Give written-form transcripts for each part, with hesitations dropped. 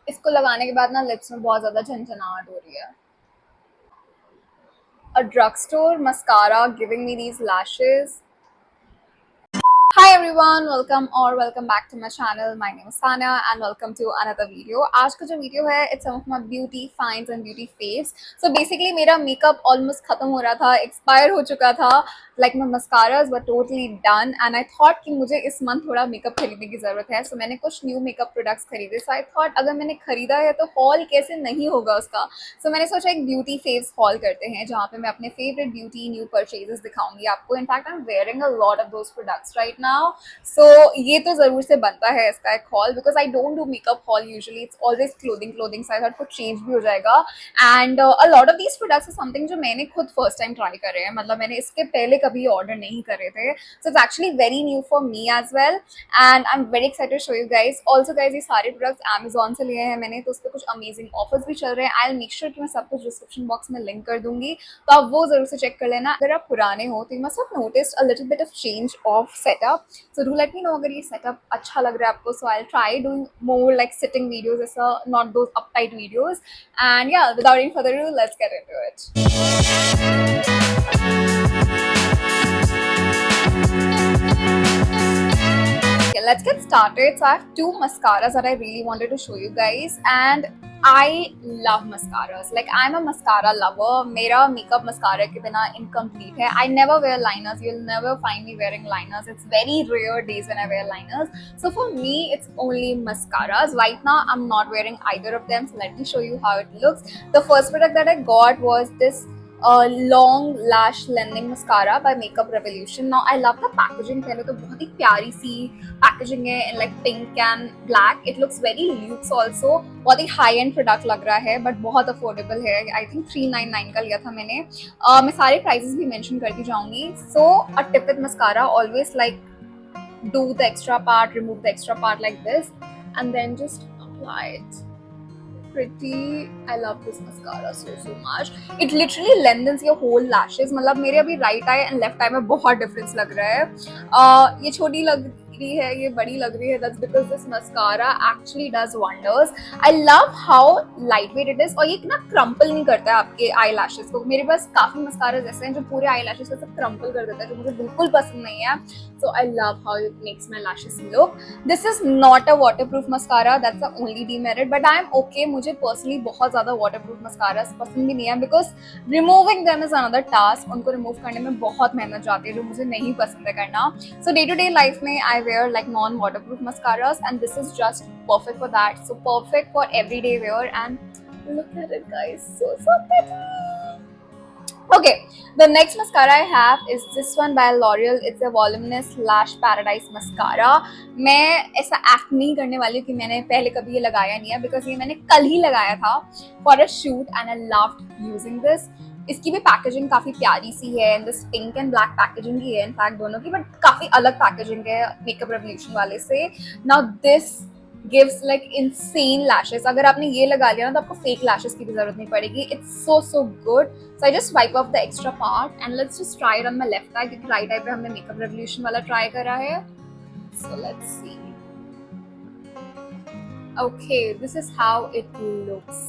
इसको लगाने के बाद ना लिप्स में बहुत ज्यादा झंझनाहट हो रही है. A drugstore mascara giving me these lashes. Hi everyone, welcome back to my channel. My name is Sanya and welcome to another video. आज का जो वीडियो है it's some of my beauty finds and beauty faves. So basically मेरा makeup almost खत्म हो रहा था, expire हो चुका था. Like my mascaras were totally done and I thought कि मुझे इस month थोड़ा मेकअप खरीदने की जरूरत है. So मैंने कुछ new makeup products खरीदे. So I thought अगर मैंने खरीदा है तो haul कैसे नहीं होगा उसका. So मैंने सोचा एक beauty faves haul करते हैं जहाँ पे मैं अपने favorite beauty new purchases दिखाऊंगी आपको. In fact I'm wearing a lot of those products right now. So ये तो जरूर से बनता है इसका एक hall because I don't do makeup hall usually it's always clothing side कुछ चेंज भी हो जाएगा and a lot of these products is something जो मैंने खुद फर्स्ट टाइम ट्राई करे हैं मतलब मैंने इसके पहले कभी ऑर्डर नहीं करे थे so it's actually very new for me as well and I am very excited show you guys also guys ये सारे प्रोडक्ट्स अमेजोन से लिए हैं मैंने तो उस पर कुछ अमेजिंग ऑफर्स भी चल रहे हैं आई विल मेक श्योर कि मैं सब कुछ डिस्क्रिप्शन बॉक्स में लिंक कर दूंगी तो आप वो जरूर से चेक कर लेना अगर आप पुराने हो तो you must have noticed a little bit of change of setup so do let me know अगर ये setup अच्छा लग रहा है आपको so I'll try doing more like sitting videos ऐसा not those uptight videos and yeah without any further ado let's get into it. Okay, let's get started. So I have two mascaras that I really wanted to show you guys and I love mascaras. Like I'm a mascara lover. मेरा makeup mascara के बिना incomplete है. I never wear liners. You'll never find me wearing liners. It's very rare days when I wear liners. So for me, it's only mascaras. Right now, I'm not wearing either of them. So let me show you how it looks. The first product that I got was this long lash lengthening mascara by Makeup Revolution. Now I love the packaging. पहले तो बहुत ही प्यारी सी packaging है in like pink and black it looks very Luke's also बहुत ही high and product लग रहा है but बहुत अफोर्डेबल है आई थिंक 399 का लिया था मैंने मैं सारे प्राइसेस भी मेंशन करती जाऊंगी so a tip with mascara always like do the extra part remove the extra part like this and then just apply it pretty. I love this mascara so much. It literally lengthens your whole lashes. मतलब मेरे अभी right eye and left eye में बहुत difference लग रहा है. ये छोटी लग रही है ये बड़ी लग रही है that's because this mascara actually does wonders. I love how lightweight it is और ये ना crumple नहीं करता है आपके eyelashes को. मेरे पास काफी mascaras ऐसे हैं जो पूरे eyelashes को सब crumple कर देता है जो मुझे बिल्कुल पसंद नहीं है. So I love how it makes my lashes look. This is not a waterproof mascara. That's the only demerit. But I am okay. मुझे personally बहुत ज़्यादा waterproof mascaras पसंद भी नहीं है because removing them is another task. उनको remove करने में बहुत मेहनत जाती है जो मुझे नहीं पसंद है करना. So day to day life में I wear like non waterproof mascaras and this is just perfect for that. So perfect for everyday wear and look at it guys. So pretty. Okay, the next mascara I have is this one by L'Oreal. It's a voluminous lash paradise mascara. मैं ऐसा act नहीं करने वाली हूँ कि मैंने पहले कभी ये लगाया नहीं है बिकॉज ये मैंने कल ही लगाया था for a shoot and I loved using this. इसकी भी पैकेजिंग काफी प्यारी सी है and this pink and black packaging ही है इनफैक्ट दोनों की बट काफी अलग पैकेजिंग है मेकअप रेवोल्यूशन वाले से. Now this gives like insane lashes. अगर आपने ये लगा लिया ना तो आपको fake lashes की भी जरूरत नहीं पड़ेगी. It's so good. So I just wipe off the extra part and let's just try it on my left eye क्योंकि right eye पे हमने Makeup Revolution वाला try करा है. So let's see. Okay, this is how it looks.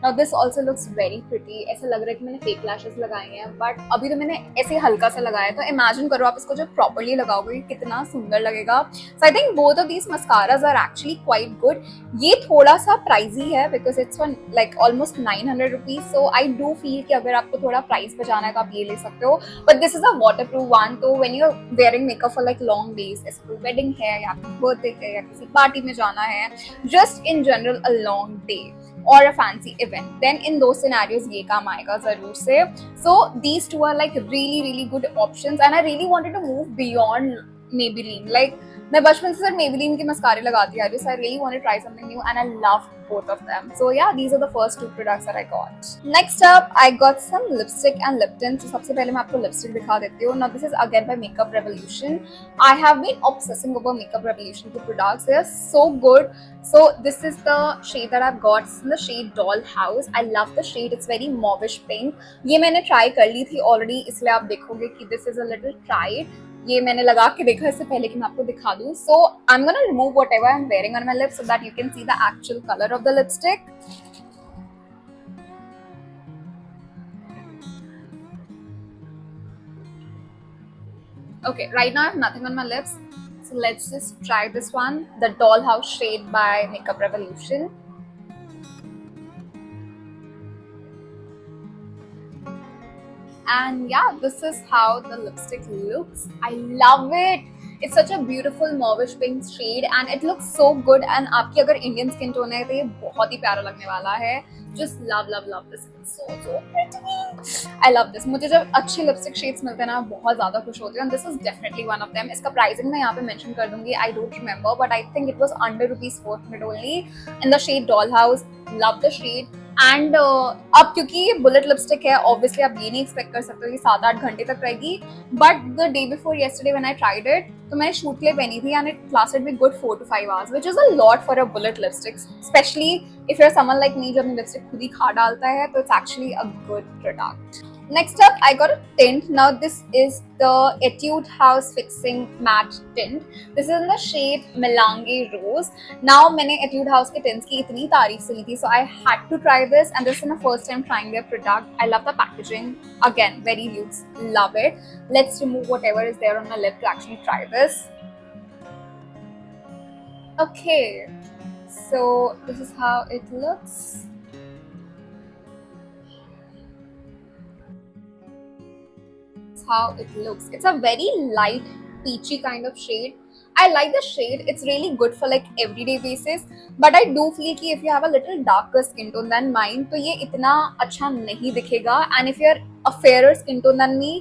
Now this also looks very pretty. ऐसा लग रहा है कि मैंने fake lashes लगाए हैं बट अभी तो मैंने ऐसे हल्का सा लगाया तो इमेजिन करो आप इसको जब प्रॉपरली लगाओगे कितना सुंदर लगेगा. So I think both of these mascaras are actually quite good. ये थोड़ा सा प्राइजी है because it's for like almost 900 rupees. So I do feel कि अगर आपको थोड़ा प्राइस बचाना है तो आप ये ले सकते हो. But this is a waterproof one. तो when you're wearing makeup for like long days, ऐसे कोई wedding है या birthday है या किसी पार्टी में जाना है, just in general a long day or a fancy event, then in those scenarios ये काम आएगा जरूर से. So these two are like really good options and I really wanted to move beyond Maybelline. Like मैं बचपन से सिर्फ Maybelline के मस्कारे लगाती आ रही हूँ so I really want to try something new and I love both of them. So yeah, these are the first two products that I got. Next up, I got some lipstick and lip tint. So सबसे पहले मैं आपको lipstick दिखा देती हूँ. Now this is again by Makeup Revolution. I have been obsessing over Makeup Revolution के products. They are so good. So this is the shade that I've got. It's in the shade Dollhouse. I love the shade. It's very mauvish pink. ये मैंने try कर ली थी already इसलिए आप देखोगे कि this is a little tried. ये मैंने लगा के देखा इससे पहले कि मैं आपको दिखा दूं. So I'm gonna remove whatever I'm wearing on my lips so that you can see the actual color of the lipstick. Okay, right now I have nothing on my lips. So let's just try this one, the Dollhouse shade by Makeup Revolution. And yeah, this is how the lipstick looks. I love it. It's such a beautiful mauvish pink shade and it looks so good. And आपकी अगर Indian skin tone है तो ये बहुत ही प्यारा लगने वाला है. Just love this. It's so pretty. I love this. मुझे जब अच्छे लिपस्टिक शेड्स मिलते हैं ना बहुत ज़्यादा खुश होती हूँ. And this is definitely one of them. इसका प्राइसिंग मैं यहाँ पे मेंशन कर दूंगी. I don't remember, but I think it was under ₹400 only in the shade Dollhouse. Love the shade. And अब क्योंकि ये बुलेट लिपस्टिक है ऑब्वियसली आप ये नहीं एक्सपेक्ट कर सकते हो कि 7-8 घंटे तक रहेगी. But the day before yesterday when I tried it तो मैंने शूट के लिए पहनी थी and it lasted me good 4 to 5 hours, which is a lot for a bullet lipstick, specially if you are someone like me जो अपनी lipstick खुद ही खा डालता है तो it's actually a good product. Next up, I got a tint. Now this is the Etude House Fixing Matte Tint. This is in the shade Melange Rose. Now मैंने Etude House के tints की इतनी तारीफ सुनी थी, so I had to try this, and this is my first time trying their product. I love the packaging. Again, very luxe. Love it. Let's remove whatever is there on my lip to actually try this. Okay, so this is how it looks. How it looks. It's a very light peachy kind of shade. I like the shade. It's really good for like everyday basis. But I do feel कि if you have a little darker skin tone than mine, तो ये इतना अच्छा नहीं दिखेगा. And if you're a fairer skin tone than me,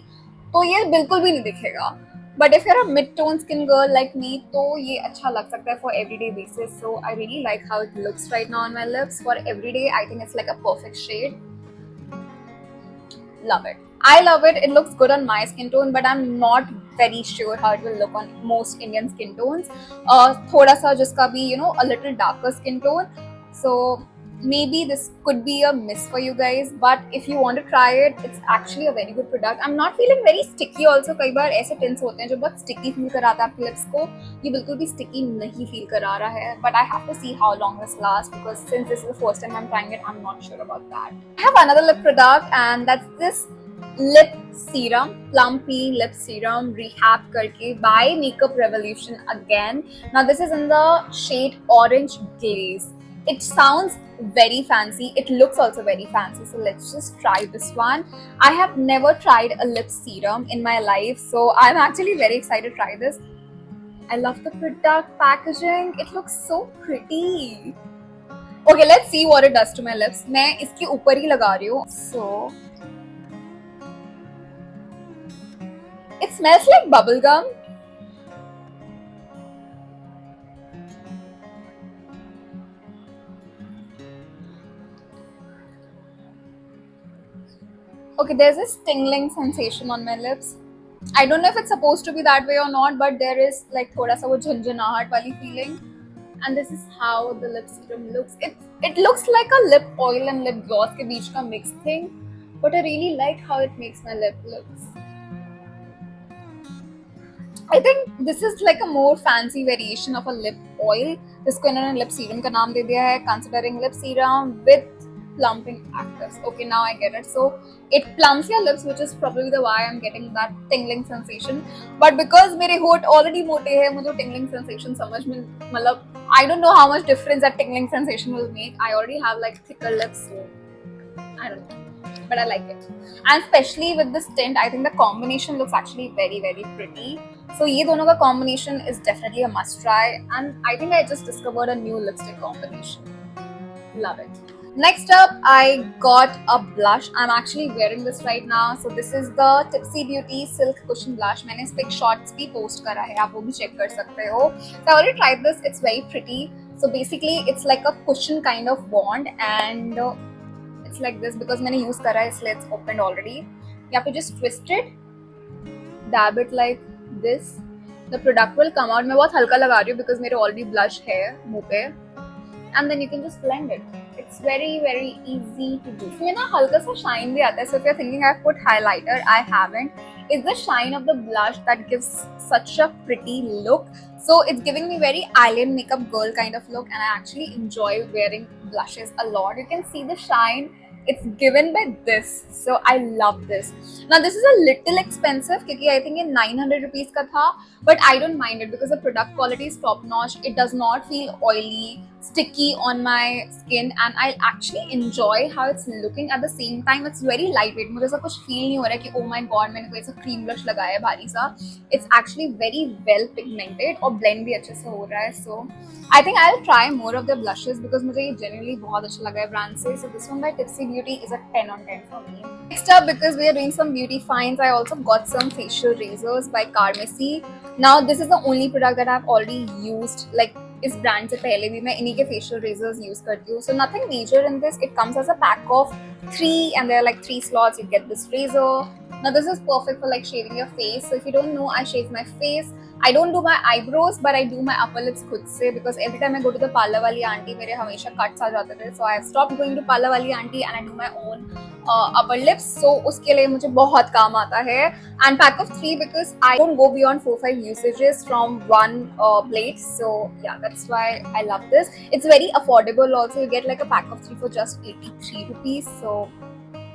तो ये बिल्कुल भी नहीं दिखेगा. But if you're a mid-tone skin girl like me, तो ये अच्छा लग सकता है for everyday basis. So I really like how it looks right now on my lips. For everyday, I think it's like a perfect shade. Love it. I love it. It looks good on my skin tone, but I'm not very sure how it will look on most Indian skin tones. थोड़ा सा जिसका भी a little darker skin tone. So maybe this could be a miss for you guys. But if you want to try it, it's actually a very good product. I'm not feeling very sticky also. कई बार ऐसे tints होते हैं जो बहुत sticky feel कराता है आपके lips को. ये बिल्कुल भी sticky नहीं feel करा रहा है. But I have to see how long this lasts because since this is the first time I'm trying it, I'm not sure about that. I have another lip product and that's this lip serum, Plumpy lip serum rehab करके by Makeup Revolution again. Now this is in the shade Orange Glaze. It sounds very fancy. It looks also very fancy. So let's just try this one. I have never tried a lip serum in my life, so I'm actually very excited to try this. I love the product packaging. It looks so pretty. Okay, let's see what it does to my lips. मैं इसके ऊपर ही लगा रही हूँ. So it smells like bubble gum. Okay, there's this tingling sensation on my lips. I don't know if it's supposed to be that way or not, but there is like thoda sa wo झंझनाहट वाली feeling. And this is how the lip serum looks. It looks like a lip oil and lip gloss के बीच का mixed thing, but I really like how it makes my lip looks. I think this is like a more fancy variation of a lip oil. जिसको इन्होंने lip serum का नाम दे दिया है, considering lip serum with plumping actives. Okay, now I get it. So it plumps your lips, which is probably the why I'm getting that tingling sensation. But because मेरे होठ already मोटे हैं, मुझे tingling sensation समझ में मतलब I don't know how much difference that tingling sensation will make. I already have like thicker lips, so I don't know. But I like it. And especially with this tint, I think the combination looks actually very, very pretty. So ये दोनों का combination is definitely a must try. And I think I just discovered a new lipstick combination. Love it. Next up, I got a blush. I'm actually wearing this right now. So this is the Tipsy Beauty Silk Cushion Blush. मैंने इस पे shorts भी post करा है, आप वो भी check कर सकते हो. So I already tried this. It's very pretty. So basically, it's like a cushion kind of wand and it's like this because मैंने use करा है इसलिए it's opened already. यहाँ पे just twist it, dab it like this. The product will come out. मैं बहुत हल्का लगा रही हूँ because मेरे already blush है मुँह पे. And then you can just blend it. It's very, very easy to do. इसमें ना हल्का सा shine भी आता है. So if you're thinking I've put highlighter, I haven't. is the shine of the blush that gives such a pretty look. So it's giving me very island makeup girl kind of look, and I actually enjoy wearing blushes a lot. You can see the shine. It's given by this, so I love this. Now this is a little expensive because I think in 900 rupees ka tha, but I don't mind it because the product quality is top notch. It does not feel oily, sticky on my skin, and I actually enjoy how it's looking. At the same time, it's very lightweight. मुझे ऐसा कुछ feel नहीं हो रहा है कि oh my god मैंने कोई ऐसा cream blush लगाया है भारी सा. It's actually very well pigmented और blend भी अच्छे से हो रहा है. So I think I'll try more of the blushes because मुझे ये genuinely बहुत अच्छा लगा है brand से. So this one by Tipsy Beauty is a 10 on 10 for me. Next up, because we are doing some beauty finds, I also got some facial razors by Carmesy. Now this is the only product that I've already used. Like इस brand से पहले भी मैं इन्हीं के facial razor's use करती हूँ. So nothing major in this. It comes as a pack of 3 and there are like 3 slots. You get this razor. Now this is perfect for like shaving your face. So if you don't know, I shave my face. I don't do my eyebrows, but I do my upper lips खुद से because every time I go to the parlor वाली aunty मेरे हमेशा cuts आ जाते थे. So I have stopped going to parlor वाली aunty and I do my own upper lips. So उसके लिए मुझे बहुत काम आता है. And pack of 3 because I don't go beyond 4-5 usages from one blade. So yeah, that's why I love this. It's very affordable also. You get like a pack of 3 for just 83 rupees. So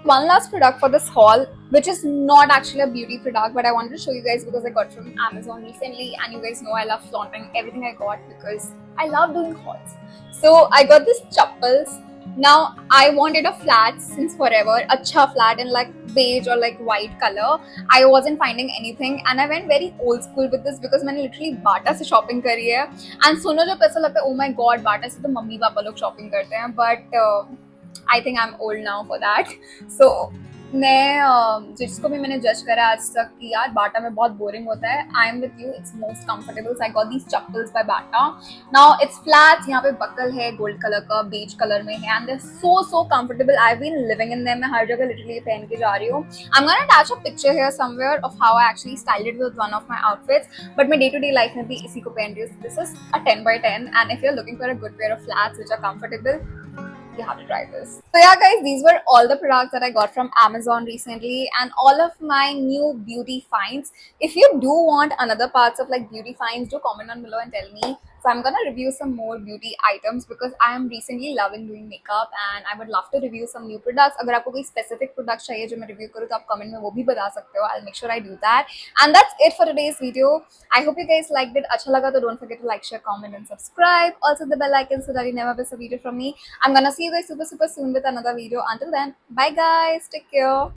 one last product for this haul, which is not actually a beauty product, but I wanted to show you guys because I got from Amazon recently, and you guys know I love flaunting everything I got because I love doing hauls. So I got this chappals. Now I wanted a flat since forever, acha flat in like beige or like white color. I wasn't finding anything, and I went very old school with this because मैंने literally Bata से shopping करी है. And सुनो जब ऐसा लगता है oh my god Bata से तो मम्मी पापा लोग shopping करते हैं, but I think I'm old now for that. So मैं जिसको भी मैंने जज करा आज तक कि यार बाटा में बहुत बोरिंग होता है, I am with you. It's most comfortable. So I got these chappals by Bata. Now it's flats. यहाँ पे बकल है गोल्ड कलर का, बेज कलर में है, and they so comfortable. I have been living in them. मैं हर जगह literally पहन के जा रही हूँ. I am gonna attach a picture here somewhere of how I actually styled it with one of my outfits, but मैं day to day life में भी इसी को पहन रही हूँ. This is a 10/10, and if you are looking for a good pair of flats which are comfortable, you have to try this. So yeah guys, these were all the products that I got from Amazon recently and all of my new beauty finds. If you do want another parts of like beauty finds, do comment on below and tell me. So I'm gonna review some more beauty items because I am recently loving doing makeup and I would love to review some new products. अगर आपको कोई specific product चाहिए जो मैं review करूँ तो आप comment में वो भी बता सकते हो. I'll make sure I do that. And that's it for today's video. I hope you guys liked it. अच्छा लगा तो don't forget to like, share, comment and subscribe. Also the bell icon so that you never miss a video from me. I'm gonna see you guys super soon with another video. Until then, bye guys. Take care.